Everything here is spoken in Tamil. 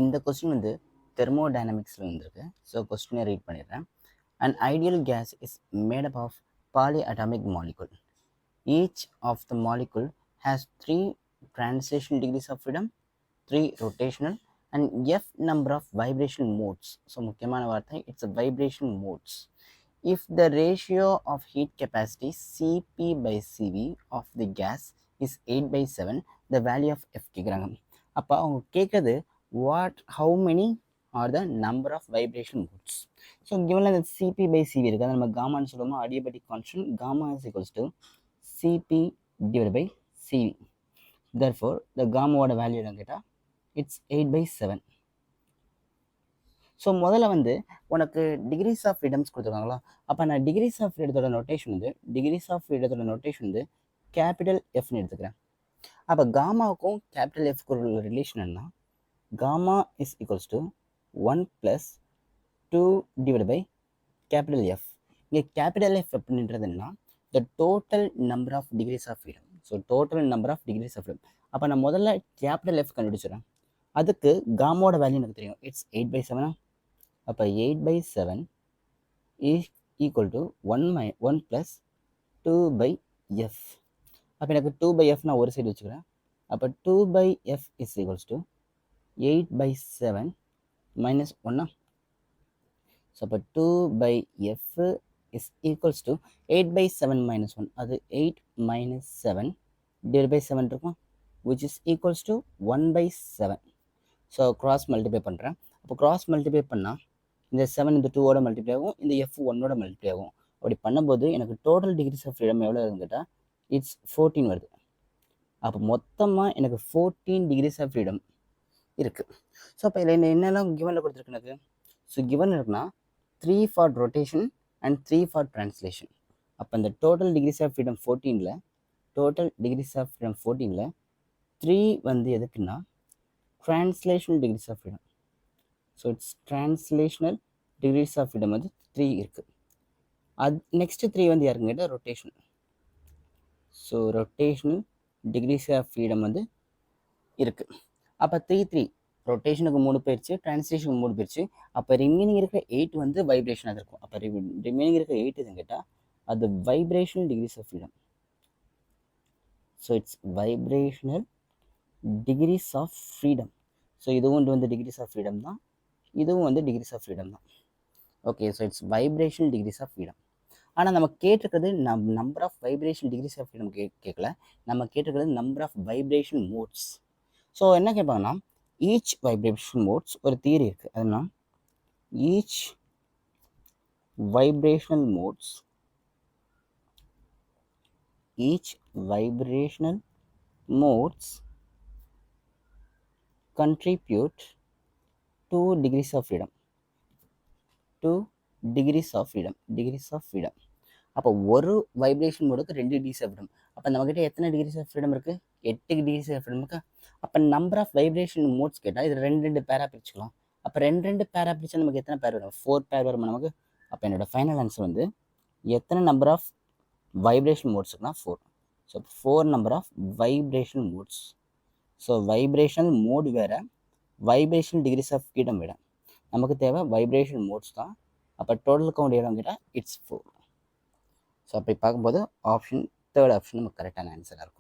இந்த கொஸ்டின் வந்து தெர்மோடைனமிக்ஸில் வந்திருக்கு. ஸோ கொஸ்டினை ரீட் பண்ணிடுறேன். An ideal gas is made up of polyatomic molecule. Each of the molecule has 3 translation degrees of freedom, 3 rotational, and f number of vibration modes. So முக்கியமான வார்த்தை, it's a vibration modes. If the ratio of heat capacity Cp by Cv of the gas is 8/7, the value of F கேட்குறாங்க. அப்போ அவங்க கேட்குறது how many are the number of vibration modes. So கிவனில் இந்த Cp by Cv இருக்குது, அதை நம்ம காமான்னு சொல்லுவோம். adiabatic constant gamma is equals to Cp divided by Cv. Therefore the gamma value என்ன கேட்டால் it's 8/7. ஸோ முதல்ல வந்து உனக்கு டிகிரிஸ் ஆஃப் ஃப்ரீடம்ஸ் கொடுத்துருக்காங்களா? அப்போ நான் டிகிரிஸ் ஆஃப் ஃப்ரீடத்தோட நோட்டேஷன் வந்து கேபிட்டல் எஃப்னு எடுத்துக்கிறேன். அப்போ காமாவுக்கும் கேபிட்டல் எஃப்க்கு ஒரு ரிலேஷன் என்ன? Gamma is equals to 1 + 2 divide by capital F. இங்கே கேபிட்டல் எஃப் அப்படின்றது என்ன? The total number of degrees of freedom. So total number of degrees of freedom. அப்போ நான் முதல்ல கேபிட்டல் எஃப் கண்டுபிடிச்சிடறேன். அதுக்கு காமாவோட வேல்யூ எனக்கு தெரியும், இட்ஸ் 8/7. அப்போ 8/7 is equal to 1 + 2/f. அப்போ எனக்கு 2/f நான் ஒரு சைடு வச்சுக்கிறேன். அப்போ 2/f is equals to 8/7 minus 1. So அப்போ 2/f is equals to 8/7 minus 1. அது 8 - 7 divided by 7 இருக்கும், which is equals to 1/7. So cross multiply பண்ணுறேன். அப்போ cross multiply பண்ணால் இந்த 7 இந்த 2ஓட மல்டிப்ளை ஆகும், இந்த எஃப் 1ஓட மல்டிப்ளை ஆகும். அப்படி பண்ணும்போது எனக்கு டோட்டல் டிகிரிஸ் ஆஃப் ஃப்ரீடம் எவ்வளோ இருக்குன்னு கேட்டால் இட்ஸ் 14 வருது. அப்போ மொத்தமாக எனக்கு 14 டிகிரிஸ் ஆஃப் ஃப்ரீடம் இருக்குது. ஸோ அப்போ இதில் என்னெல்லாம் கிவனில் கொடுத்துருக்கு எனக்கு? ஸோ கிவன் இருக்குன்னா 3 for rotation and 3 for translation. அப்போ இந்த டோட்டல் டிகிரிஸ் ஆஃப் ஃப்ரீடம் 14ல் 3 வந்து எதுக்குன்னா translational degrees of freedom. So it's translational degrees of freedom வந்து 3 இருக்குது. நெக்ஸ்ட்டு 3 வந்து யாருன்னு கேட்டால் rotational. So rotational degrees of freedom வந்து இருக்குது. அப்போ 3 ரொட்டேஷனுக்கு 3 போயிடுச்சு, ட்ரான்ஸ்லேஷனுக்கு 3 போயிடுச்சு. அப்போ ரிமைனிங் இருக்கிற 8 வந்து வைப்ரேஷனாக இருக்கும். அப்போ ரிமைனிங் இருக்கிற 8 எதுன்னு கேட்டால் அது vibrational degrees of freedom. So it's vibrational degrees of freedom. So இதுவும் வந்து டிகிரிஸ் ஆஃப் ஃப்ரீடம் தான், இதுவும் வந்து டிகிரிஸ் ஆஃப் ஃப்ரீடம் தான். Okay, so it's vibrational degrees of freedom. ஆனால் நம்ம கேட்டிருக்கிறது number of vibration degrees of freedom கேட்கல, நம்ம கேட்டிருக்கிறது number of vibration modes. So என்ன கேட்பாங்கன்னா ஈச் வைப்ரேஷன் மோட்ஸ் ஒரு தியரி இருக்குது. அதுனா each vibrational modes contribute 2 degrees of freedom. Degrees of freedom. அப்போ ஒரு வைப்ரேஷன் மோடுக்கு 2 டிகிரிஸ் ஆஃப் ஃப்ரீடம். அப்போ நம்மக்கிட்ட எத்தனை டிகிரிஸ் ஆஃப் ஃப்ரீடம் இருக்குது? 8 டிகிரிஸ் ஆஃப் ஃப்ரீடம் இருக்கா? அப்போ நம்பர் ஆஃப் வைப்ரேஷன் மோட்ஸ் கேட்டால் இது 2 பேராக பிரிச்சுக்கலாம். அப்போ 2 பேராக பிரித்தா நமக்கு எத்தனை பேர் வரும்? 4 பேர் வரும் நமக்கு. அப்போ என்னோடய ஃபைனல் ஆன்சர் வந்து எத்தனை நம்பர் ஆஃப் வைப்ரேஷன் மோட்ஸ் இருக்குன்னா 4. So 4 number of vibration modes. So vibrational mode வேறு, வைப்ரேஷன் டிகிரிஸ் ஆஃப் ஃப்ரீடம் வேறு. நமக்கு தேவை வைப்ரேஷன் மோட்ஸ் தான். அப்போ டோட்டல் கவுண்ட் எவ்வளோ கேட்டால் இட்ஸ் 4. ஸோ அப்படி பார்க்கும்போது தேர்ட் ஆப்ஷன் நமக்கு கரெக்டான ஆன்சராக இருக்கும்.